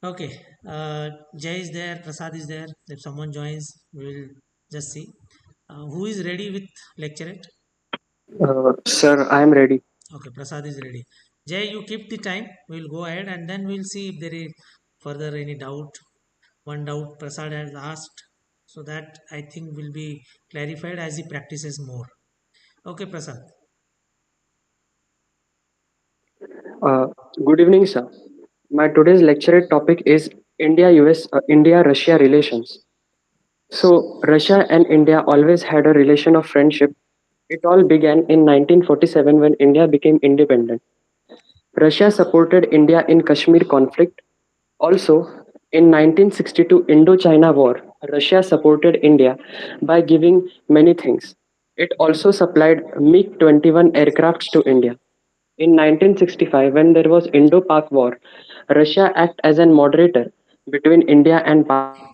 Okay, Jay is there, Prasad is there. If someone joins, we'll just see. Who is ready with lecturate? Sir, I am ready. Okay, Prasad is ready. Jay, you keep the time. We'll go ahead and then we'll see if there is further any doubt. One doubt Prasad has asked, so that I think will be clarified as he practices more. Okay, Prasad. Uh, Good evening, sir. My today's lecture topic is India-Russia relations. So, Russia and India always had a relation of friendship. It all began in 1947 when India became independent. Russia supported India in Kashmir conflict. Also, in 1962 Indo-China War, Russia supported India by giving many things. It also supplied MiG-21 aircrafts to India. In 1965, when there was Indo-Pak War, Russia acted as a moderator between India and Pakistan.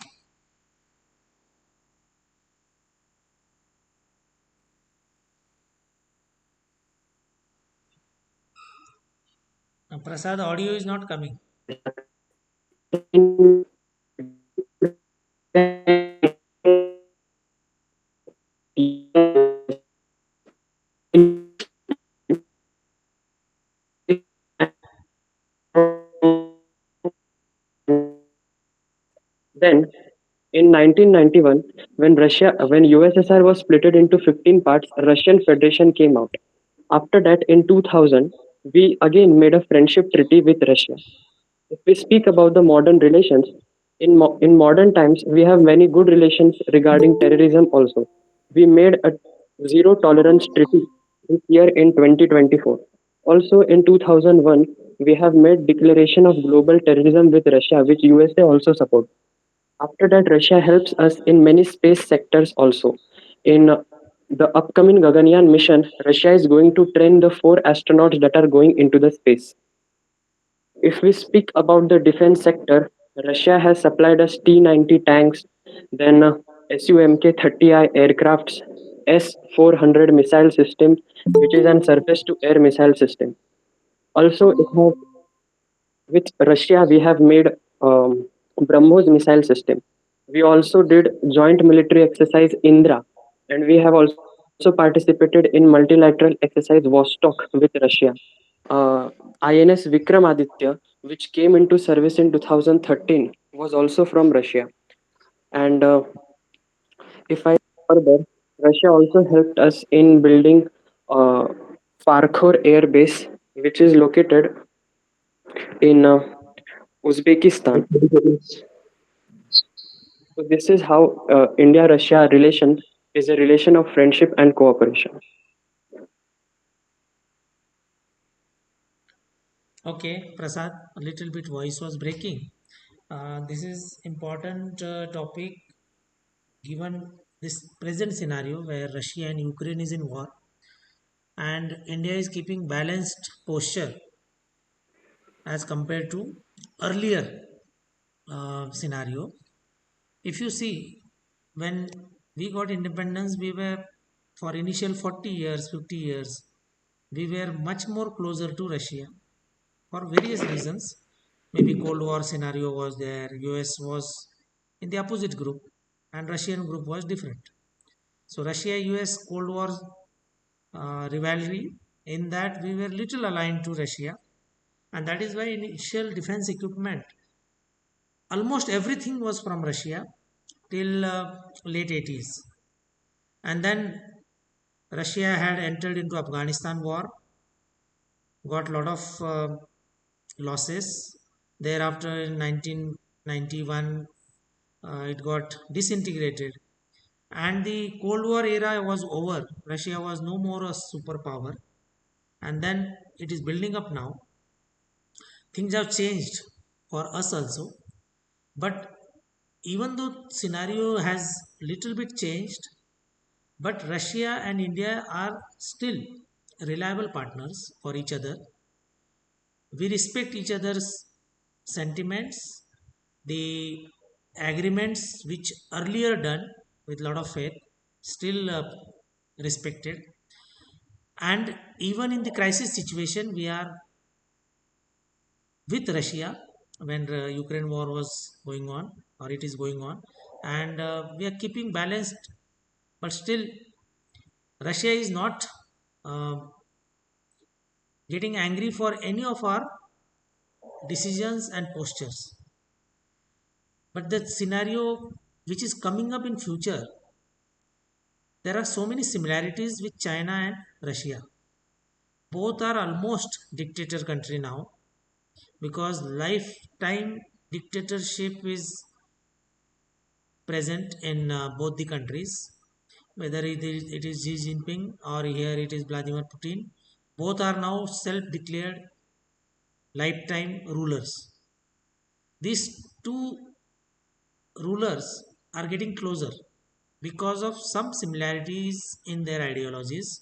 Prasad, audio is not coming. Then, in 1991, when USSR was split into 15 parts, Russian Federation came out. After that, in 2000, we again made a friendship treaty with Russia. If we speak about the modern relations, in modern times, we have many good relations regarding terrorism also. We made a zero tolerance treaty this year in 2024. Also in 2001, we have made declaration of global terrorism with Russia, which USA also support. After that, Russia helps us in many space sectors also. In the upcoming Gaganyaan mission, Russia is going to train the four astronauts that are going into the space. If we speak about the defense sector, Russia has supplied us T-90 tanks, then SUMK-30I aircrafts, S-400 missile system, which is an surface-to-air missile system. Also, it has with Russia, we have made BrahMos missile system. We also did joint military exercise Indra, and we have also participated in multilateral exercise Vostok with Russia. INS Vikramaditya, which came into service in 2013, was also from Russia. And if I further, Russia also helped us in building uh, Farkhor Air Base, which is located in Uzbekistan. So this is how India-Russia relation is a relation of friendship and cooperation. Okay, Prasad, a little bit voice was breaking. This is important topic given this present scenario where Russia and Ukraine is in war and India is keeping balanced posture as compared to earlier scenario. If you see, when we got independence, we were for initial 40 years, 50 years, we were much more closer to Russia for various reasons. Maybe Cold War scenario was there, US was in the opposite group, and Russian group was different. So Russia US Cold War rivalry, in that we were little aligned to Russia, and that is why initial defense equipment, almost everything was from Russia till late 80s. And then Russia had entered into Afghanistan war, got a lot of losses. Thereafter, in 1991, it got disintegrated. And the Cold War era was over. Russia was no more a superpower. And then it is building up now. Things have changed for us also. But even though scenario has little bit changed, but Russia and India are still reliable partners for each other. We respect each other's sentiments, the agreements which earlier done with lot of faith, still respected. And even in the crisis situation, we are with Russia, when the Ukraine war was going on, or it is going on, and we are keeping balanced, but still Russia is not uh, getting angry for any of our decisions and postures. But the scenario which is coming up in future, there are so many similarities with China and Russia. Both are almost dictator country now, because lifetime dictatorship is present in both the countries, whether it is Xi Jinping or here it is Vladimir Putin. Both are now self-declared lifetime rulers. These two rulers are getting closer because of some similarities in their ideologies,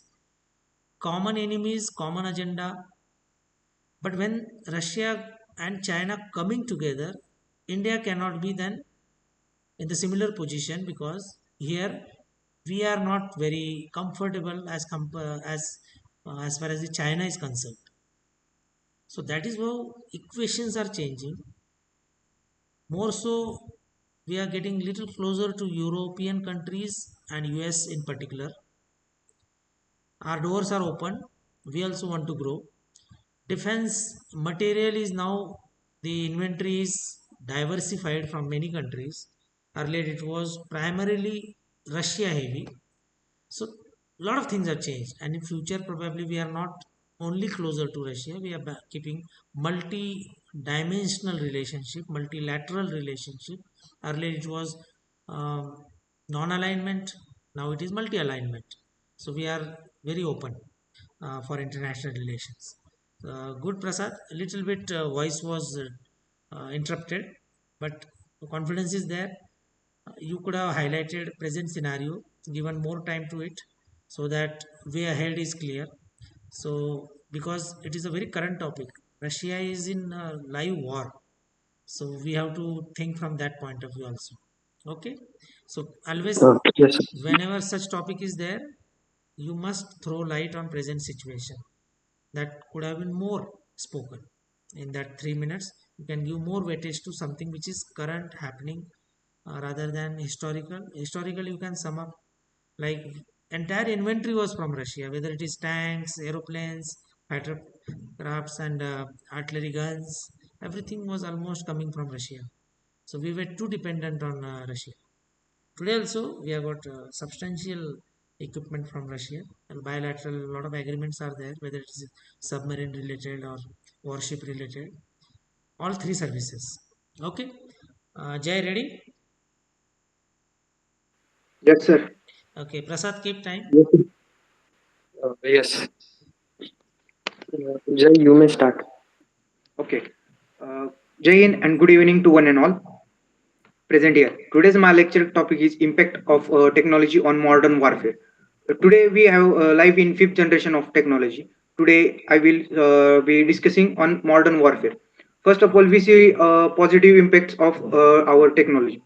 common enemies, common agenda. But when Russia and China coming together, India cannot be then in the similar position, because here we are not very comfortable as far as the China is concerned. So that is how equations are changing. More so, we are getting little closer to European countries and US in particular. Our doors are open. We also want to grow. Defense material is now, the inventory is diversified from many countries. Earlier it was primarily Russia heavy. So a lot of things have changed, and in future probably we are not only closer to Russia. We are keeping multi-dimensional relationship, multilateral relationship. Earlier it was non-alignment. Now it is multi-alignment. So we are very open for international relations. Good, Prasad. A little bit voice was interrupted, but confidence is there. You could have highlighted present scenario, given more time to it, so that way ahead is clear. So because it is a very current topic, Russia is in live war, so we have to think from that point of view also. Okay, so always Yes, sir. whenever such topic is there, you must throw light on present situation. That could have been more spoken in that 3 minutes. You can give more weightage to something which is current happening, rather than historical. You can sum up like entire inventory was from Russia, whether it is tanks, aeroplanes, fighter crafts, and artillery guns. Everything was almost coming from Russia, so we were too dependent on Russia. Today also we have got substantial equipment from Russia, and bilateral a lot of agreements are there, whether it is submarine related or warship related, all three services. Okay, Jay, ready? Yes, sir. Okay, Prasad, keep time. Yes, sir. Yes. Jay, you may start. Okay. Uh, Jai Hind and good evening to one and all present here. Today's my lecture topic is impact of technology on modern warfare. Today we have live in fifth generation of technology. Today I will be discussing on modern warfare. First of all, we see positive impacts of our technology.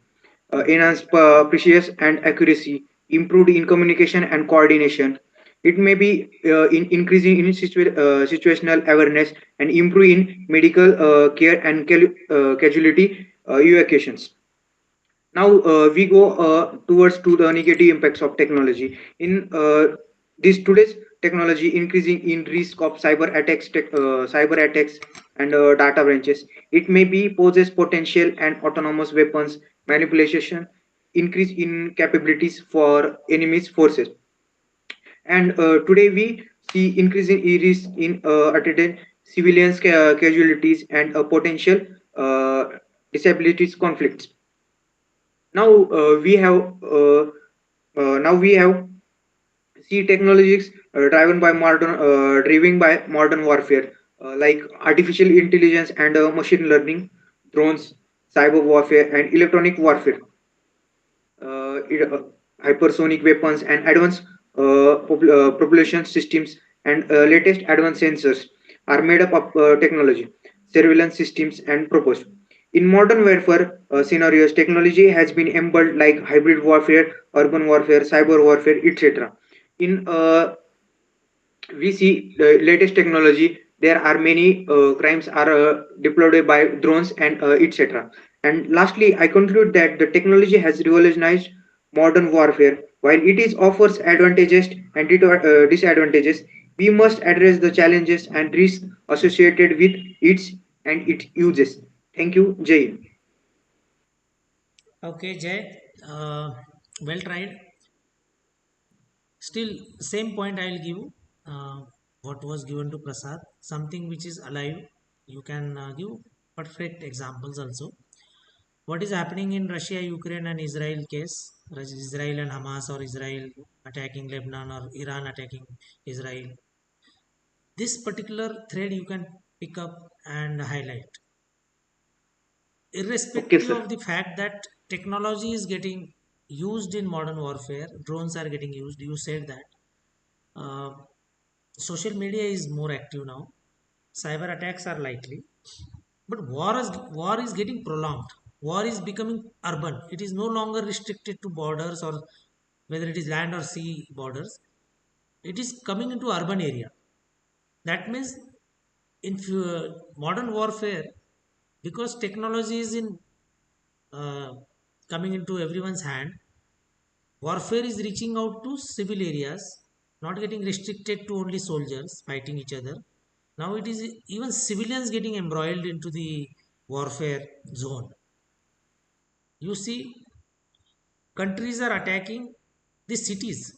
Enhanced precision and accuracy, improved in communication and coordination. It may be in increasing in situational awareness and improve in medical care and casualty evacuations. Now we go towards to the negative impacts of technology. In this today's technology increasing in risk of cyber attacks and data breaches. It may be poses potential and autonomous weapons manipulation, increase in capabilities for enemies forces. And today we see increasing risk in attendant civilians casualties and potential uh, disabilities conflicts. Now we have see technologies driven by modern warfare, like artificial intelligence and machine learning, drones, cyber warfare, and electronic warfare, hypersonic weapons, and advanced propulsion systems, and latest advanced sensors are made up of technology, surveillance systems, and proposed. In modern warfare scenarios, technology has been embedded like hybrid warfare, urban warfare, cyber warfare, etc. In we see the latest technology there are many crimes are deployed by drones and etc. And lastly, I conclude that the technology has revolutionized modern warfare. While it is offers advantages and disadvantages, we must address the challenges and risks associated with its uses. Thank you, Jay. Okay, Jay, well tried. Still, same point I will give. What was given to Prasad, something which is alive. You can give perfect examples also. What is happening in Russia, Ukraine, and Israel case? Israel and Hamas, or Israel attacking Lebanon, or Iran attacking Israel. This particular thread you can pick up and highlight, Okay, irrespective sir. of the fact that technology is getting used in modern warfare. Drones are getting used. You said that. Uh, Social media is more active now. Cyber attacks are likely, but war is getting prolonged. War is becoming urban. It is no longer restricted to borders, or whether it is land or sea borders. It is coming into urban area. That means in modern warfare, because technology is in uh, coming into everyone's hand, warfare is reaching out to civil areas, not getting restricted to only soldiers fighting each other. Now it is even civilians getting embroiled into the warfare zone. You see, countries are attacking the cities.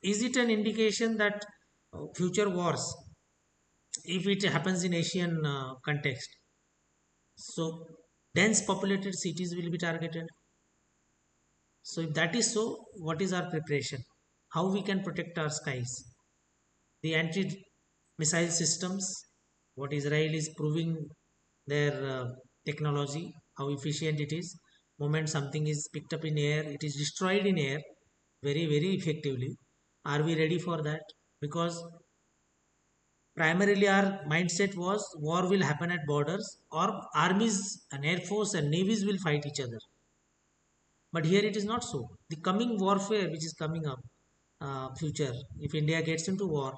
Is it an indication that future wars, if it happens in Asian context, so dense populated cities will be targeted? So if that is so, what is our preparation? How we can protect our skies? The anti-missile systems, what Israel is proving their technology, how efficient it is. Moment something is picked up in air, it is destroyed in air very, very effectively. Are we ready for that? Because primarily our mindset was war will happen at borders, or armies and air force and navies will fight each other. But here it is not so. The coming warfare which is coming up, future, if India gets into war,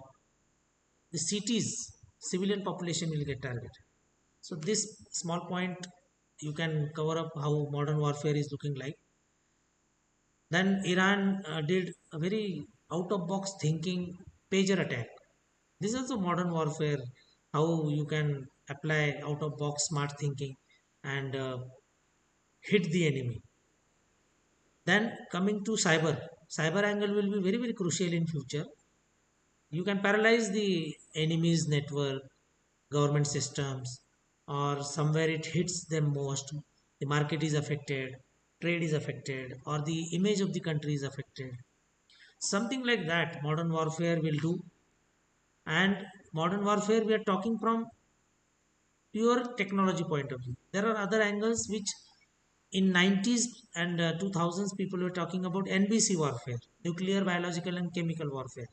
the cities, civilian population will get targeted. So this small point you can cover up how modern warfare is looking like. Then Iran did a very out of box thinking pager attack. This is also modern warfare. How you can apply out of box smart thinking and hit the enemy. Then coming to cyber angle will be very, very crucial in future. You can paralyze the enemy's network, government systems, or somewhere it hits them most. The market is affected, trade is affected, or the image of the country is affected. Something like that modern warfare will do. And modern warfare, we are talking from pure technology point of view. There are other angles which in 90s and 2000s people were talking about NBC warfare, nuclear, biological, and chemical warfare.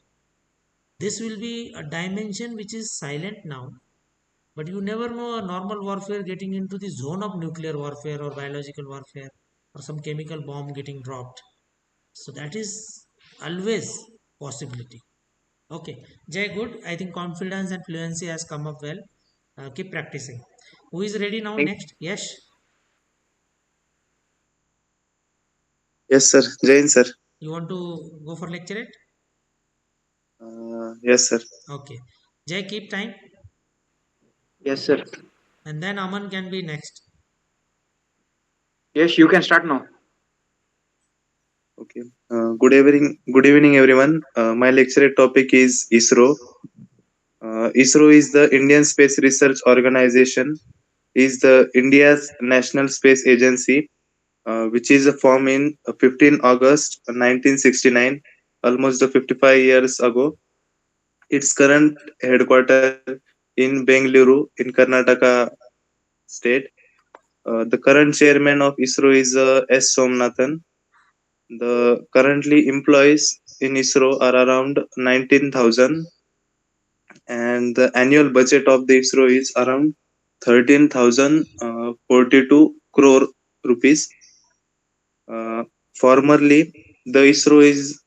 This will be a dimension which is silent now, but you never know a normal warfare getting into the zone of nuclear warfare or biological warfare or some chemical bomb getting dropped. So that is always possibility. Okay, Jay, good. I think confidence and fluency has come up well. Keep practicing. Who is ready now? Thank, Next, Yash. Yes, sir. Jain, sir. You want to go for lecturate? Yes, sir. Okay. Jay, keep time, yes, sir. and then Aman can be next. Yes, you can start now. Okay. Good evening, everyone. My lecture topic is ISRO. ISRO is the Indian Space Research Organization. Is the India's national space agency, which is formed in 15 August 1969, almost 55 years ago. Its current headquarters in Bengaluru, in Karnataka state. The current chairman of ISRO is S. Somnathan. The currently employees in ISRO are around 19,000, and the annual budget of the ISRO is around 13,042 crore rupees. Formerly, the ISRO is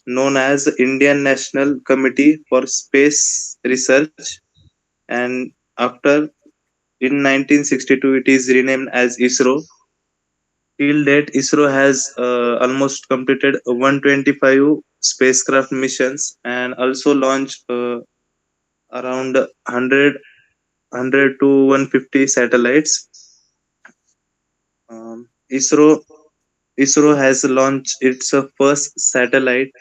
known as Indian National Committee for Space research, and after in 1962 it is renamed as ISRO. Till date, ISRO has almost completed 125 spacecraft missions and also launched around 100 to 150 satellites. ISRO has launched its first satellite,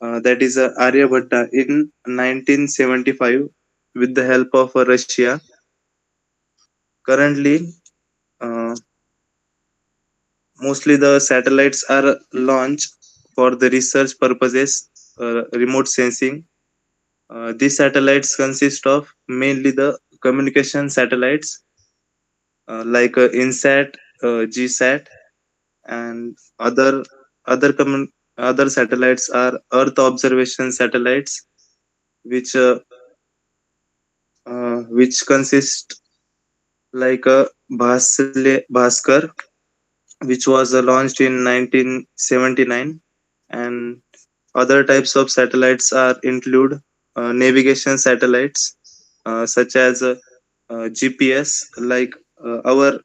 that is Aryabhatta, in 1975 with the help of Russia. Currently, uh, mostly the satellites are launched for the research purposes, remote sensing. These satellites consist of mainly the communication satellites like INSAT, GSAT, and other satellites are Earth observation satellites, which consist like a Bhaskar, which was launched in 1979, and other types of satellites are include navigation satellites such as GPS, like our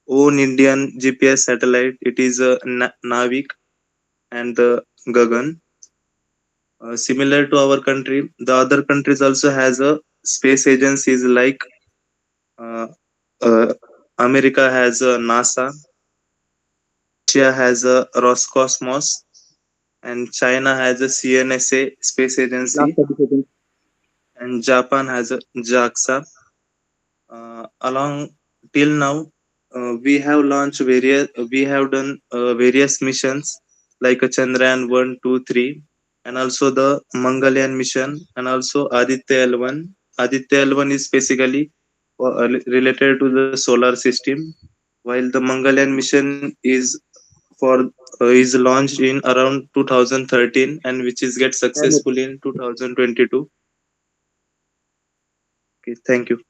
own Indian GPS satellite. It is Navik and the Gagan. Similar to our country, the other countries also has a space agencies like uh, uh, America has a NASA, Russia has a Roscosmos, and China has a CNSA space Last agency, 30 seconds. and Japan has a JAXA. Along till now, we have done various missions like a Chandrayaan 1, 2, 3, and also the Mangalyaan mission, and also Aditya L1. Aditya L1 is basically related to the solar system, while the Mangalyaan mission for is launched in around 2013, and which is get 10 minutes. successful in 2022. Okay, thank you.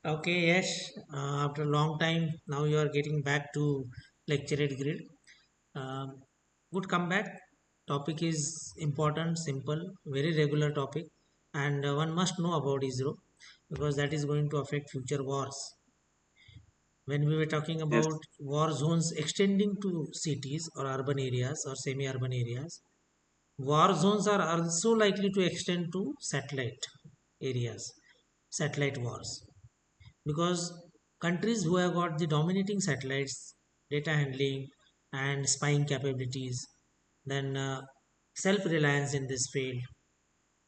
Okay, yes. After a long time, now you are getting back to lecturate grid. Um, Good comeback. Topic is important, simple, very regular topic, and one must know about ISRO because that is going to affect future wars. When we were talking Yes, about war zones extending to cities or urban areas or semi-urban areas, war zones are also likely to extend to satellite areas, satellite wars, because countries who have got the dominating satellites, data handling, and spying capabilities, then self-reliance in this field.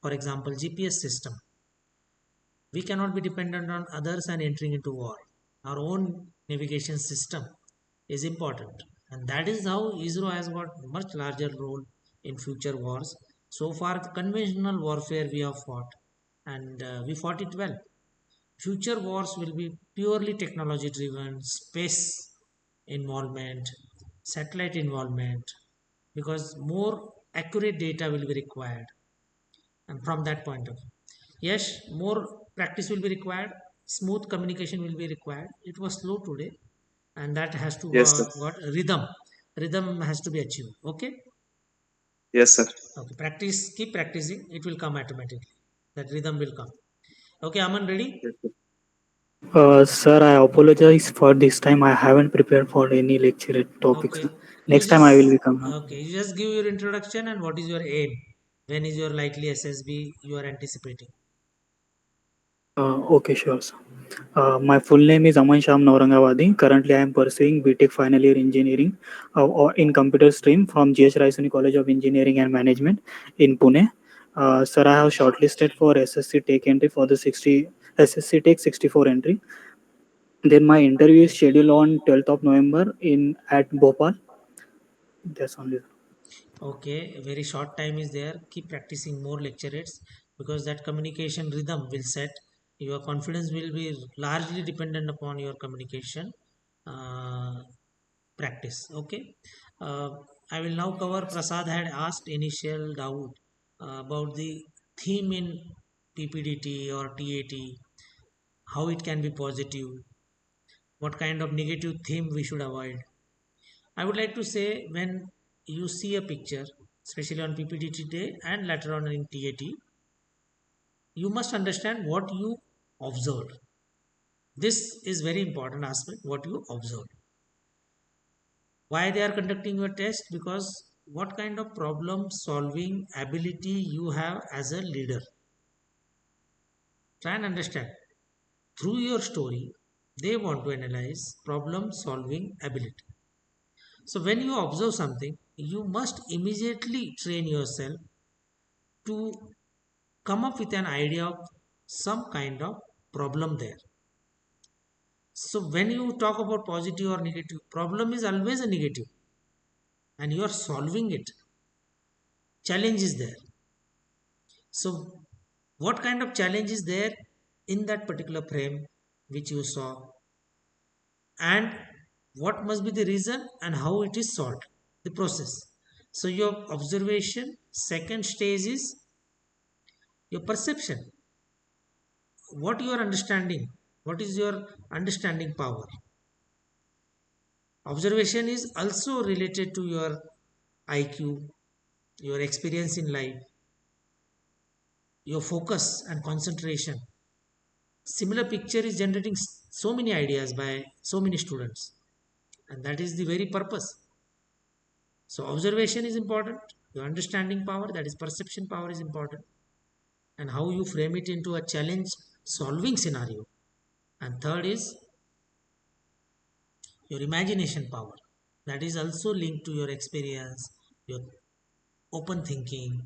For example, GPS system. We cannot be dependent on others and entering into war. Our own navigation system is important, and that is how ISRO has got much larger role in future wars. So far, the conventional warfare we have fought, and we fought it well. Future wars will be purely technology driven, space involvement, satellite involvement, because more accurate data will be required. And from that point of view, yes, more practice will be required, smooth communication will be required. It was slow today, and that has to yes, sir. got rhythm. Rhythm has to be achieved. Okay, Yes, sir. okay. Practice, keep practicing. It will come automatically. That rhythm will come. Okay, Aman, ready? Yes, sir. Sir, I apologize for this time. I haven't prepared for any lecture topics. Okay. You Next time I will just become. okay. You just give your introduction and what is your aim? When is your likely SSB you are anticipating? Okay, sure, sir. My full name is Aman Sham Naurangavadi. Currently, I am pursuing BTech final year engineering in computer stream from GH Raisoni College of Engineering and Management in Pune. Sir, I have shortlisted for SSC Take entry for the 60 SSC Take 64 entry. Then my interview is Okay. scheduled on 12th of November in at Bhopal. That's only. Okay. A very short time is there. Keep practicing more lectures because that communication rhythm will set. Your confidence will be largely dependent upon your communication uh, practice. Okay. Uh, I will now cover. Prasad had asked initial doubt about the theme in PPDT or TAT, how it can be positive, what kind of negative theme we should avoid. I would like to say when you see a picture, especially on PPDT day and later on in TAT, you must understand what you observed. This is very important aspect, what you observed. Why they are conducting your test? Because what kind of problem solving ability you have as a leader. Try and understand. Through your story, they want to analyze problem solving ability. So when you observe something, you must immediately train yourself to come up with an idea of some kind of problem there. So when you talk about positive or negative, problem is always a negative and you are solving it. Challenge is there. So what kind of challenge is there in that particular frame which you saw, and what must be the reason and how it is solved, the process. So your observation, second stage is your perception, what you are understanding, what is your understanding power. Observation is also related to your IQ, your experience in life, your focus and concentration. Similar picture is generating so many ideas by so many students, and that is the very purpose. So observation is important, your understanding power, that is perception power, is important, and how you frame it into a challenge solving scenario. And third is your imagination power, that is also linked to your experience, your open thinking,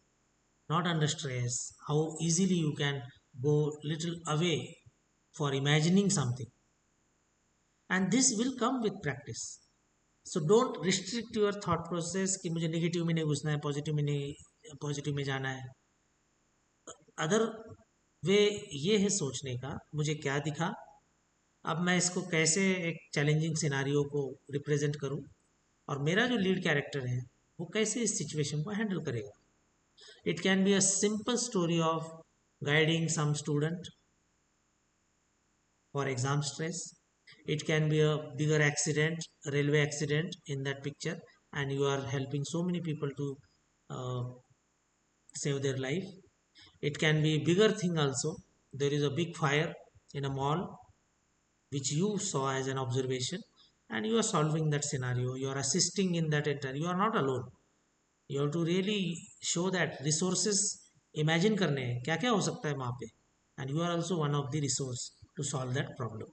not under stress, how easily you can go little away for imagining something, and this will come with practice. So don't restrict your thought process कि मुझे negative में नहीं घुसना है, positive में नहीं, positive में जाना है. अदर वे ये है सोचने का, मुझे क्या दिखा, अब मैं इसको कैसे एक चैलेंजिंग सिनारियो को रिप्रेजेंट करूं, और मेरा जो लीड कैरेक्टर है वो कैसे इस सिचुएशन को हैंडल करेगा. It can be a simple story of guiding some student for exam stress. It can be a bigger accident, railway accident in that picture, and you are helping so many people to uh, save their life. It can be bigger thing also. There is a big fire in a mall which you saw as an observation, and you are solving that scenario. You are assisting in that entire. You are not alone. You have to really show that resources. Imagine करने हैं क्या क्या हो सकता है वहाँ पे, and you are also one of the resource to solve that problem.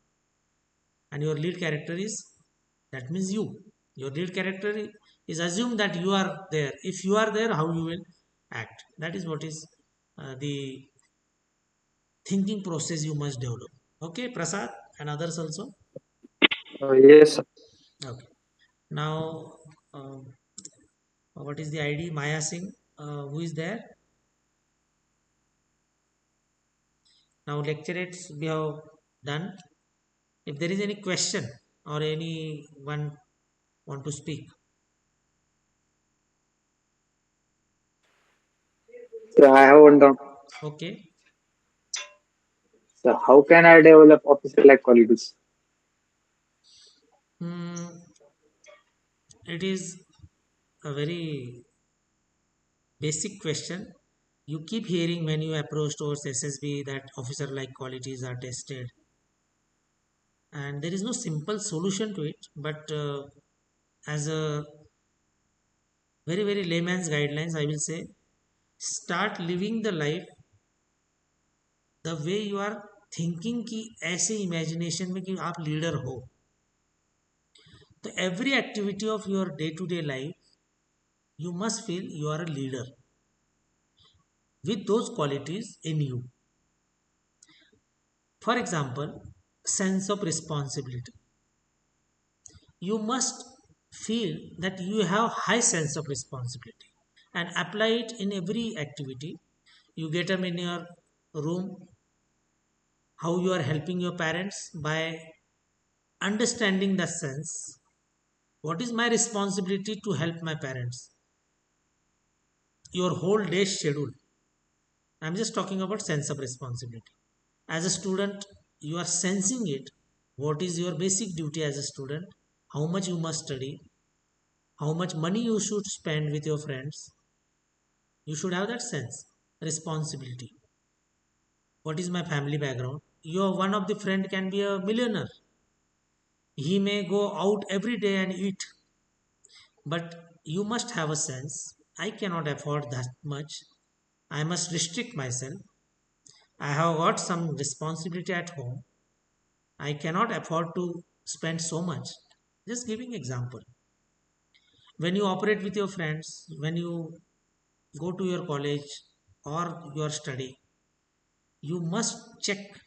And your lead character is, that means your lead character is assumed that you are there. If you are there, how you will act, that is what is the thinking process you must develop. Okay, Prasad and others also. Yes, sir. Okay, now what is the ID? Maya Singh, who is there now? Lecturates we have done. If there is any question or anyone want to speak. So I have one down. Okay. So how can I develop officer-like qualities? Hmm, it is a very basic question. You keep hearing when you approach towards SSB that officer like qualities are tested, and there is no simple solution to it. But as a very layman's guidelines, I will say start living the life the way you are thinking कि ऐसे imagination में कि आप leader हो. So every activity of your day-to-day life, you must feel you are a leader with those qualities in you. For example, sense of responsibility. You must feel that you have high sense of responsibility and apply it in every activity. You get them in your room, how you are helping your parents by understanding the sense. What is my responsibility to help my parents? Your whole day schedule. I'm just talking about sense of responsibility. As a student, you are sensing it. What is your basic duty as a student? How much you must study? How much money you should spend with your friends? You should have that sense, responsibility. What is my family background? Your one of the friend can be a millionaire. He may go out every day and eat, but you must have a sense. I cannot afford that much. I must restrict myself. I have got some responsibility at home. I cannot afford to spend so much. Just giving example. When you operate with your friends, when you go to your college or your study, you must check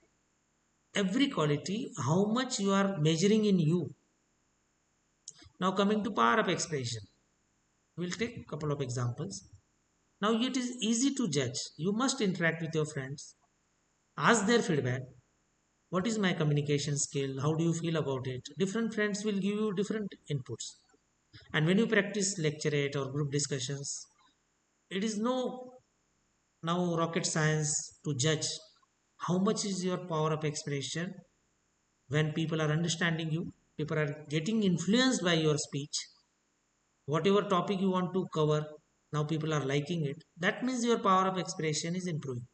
every quality how much you are measuring in you. Now coming to power of expression, we'll take a couple of examples. Now it is easy to judge. You must interact with your friends, ask their feedback. What is my communication skill? How do you feel about it? Different friends will give you different inputs. And when you practice lecturate or group discussions, it is no now rocket science to judge how much is your power of expression when people are understanding you, people are getting influenced by your speech. Whatever topic you want to cover, now people are liking it. That means your power of expression is improving.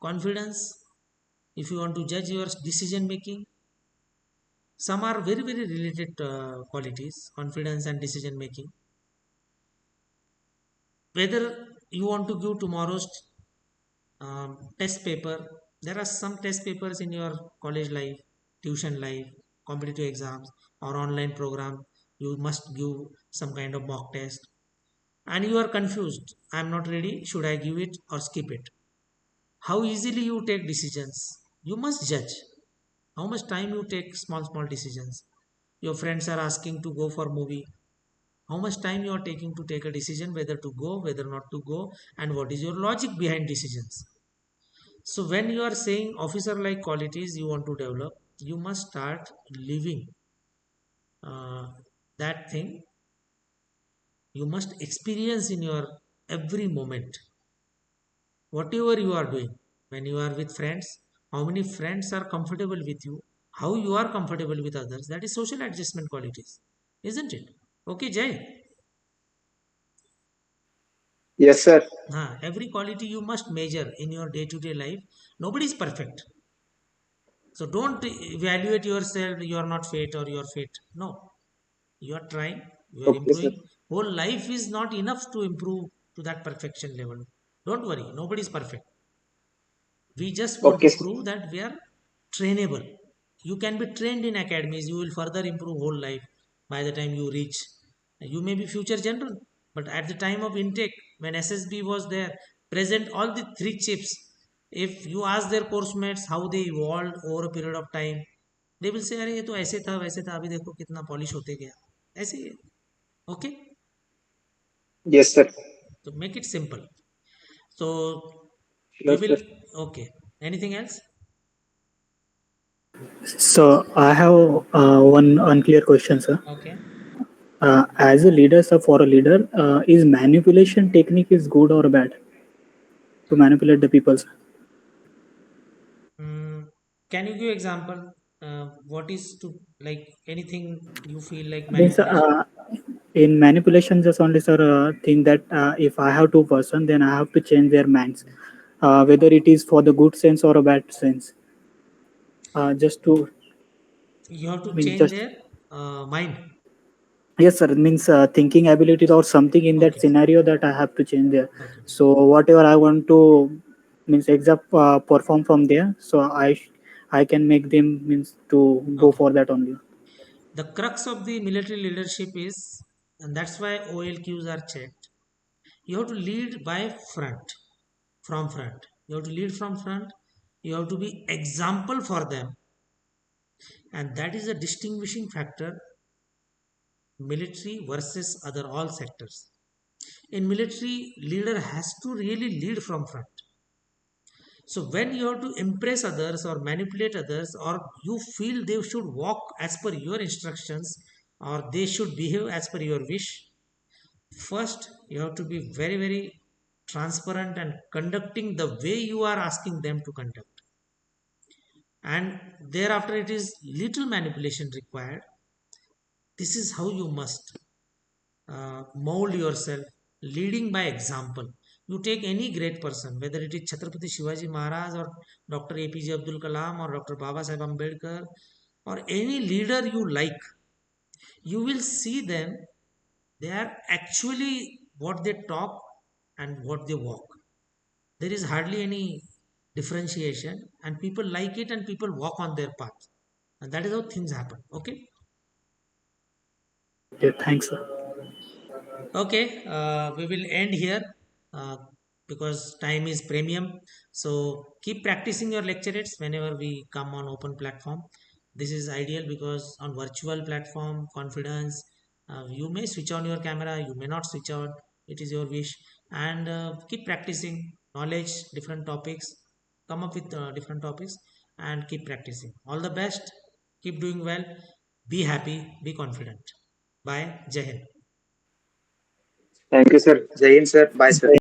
Confidence, if you want to judge your decision making, some are very, very related qualities, confidence and decision making. Whether you want to give tomorrow's test paper, there are some test papers in your college life, tuition life, competitive exams, or online program. You must give some kind of mock test, and you are confused. I am not ready. Should I give it or skip it? How easily you take decisions? You must judge how much time you take small small decisions. Your friends are asking to go for movie. How much time you are taking to take a decision whether to go, whether not to go, and what is your logic behind decisions? So when you are saying officer like qualities you want to develop, you must start living uh, that thing. You must experience in your every moment whatever you are doing. When you are with friends, how many friends are comfortable with you, how you are comfortable with others, that is social adjustment qualities, isn't it? Okay, Jay. Yes, sir. Every quality you must measure in your day-to-day life. Nobody is perfect, so don't evaluate yourself. You are not fit or you are fit. No, you are trying, you are Okay, sir. improving. Whole life is not enough to improve to that perfection level. Don't worry, nobody is perfect. We just want Okay, to sir. prove that we are trainable. You can be trained in academies, you will further improve whole life. By the time you reach, you may be future general, but at the time of intake, when ssb was there, present all the three chips, if you ask their course mates how they evolved over a period of time, they will say अरे ये तो ऐसे था वैसे था, अभी देखो कितना पॉलिश होते गया, ऐसे ही है. Okay, Yes, sir. so make it simple. So we Sure, will. sir. Okay, anything else? So I have one unclear question, sir. Okay. As a leader, sir, for a leader, is manipulation technique is good or bad to manipulate the people? Sir? Mm, can you give example? What is to like anything you feel like Means manipulation? in manipulation, just only sir think that if I have two person, then I have to change their minds, whether it is for the good sense or a bad sense. Just to You have to mean change just their mind. yes sir, it means thinking abilities or something in that Okay. scenario that I have to change there. Okay. So whatever I want to means exact perform from there, so I can make them means to go Okay. for that only. The crux of the military leadership is, and that's why OLQs are checked. You have to lead by front, from front. You have to lead from front. You have to be example for them, and that is a distinguishing factor. Military versus other all sectors. In military, leader has to really lead from front. So when you have to impress others or manipulate others, or you feel they should walk as per your instructions or they should behave as per your wish, first you have to be very, very transparent and conducting the way you are asking them to conduct. And thereafter, it is little manipulation required. This is how you must mold yourself, leading by example. You take any great person, whether it is Chhatrapati Shivaji Maharaj or Dr. APJ Abdul Kalam or Dr. Baba Sahib Ambedkar or any leader you like, you will see them. They are actually what they talk and what they walk. There is hardly any differentiation, and people like it and people walk on their path, and that is how things happen. Okay. Yeah, thanks, sir. Okay, we will end here uh, because time is premium. So keep practicing your lectures whenever we come on open platform. This is ideal because on virtual platform, confidence, you may switch on your camera, you may not switch on. It is your wish, and keep practicing knowledge, different topics. Come up with different topics and keep practicing. All the best. Keep doing well. Be happy. Be confident. Bye. Jai Hind. Thank you, sir. Jai Hind, sir. Bye, sir.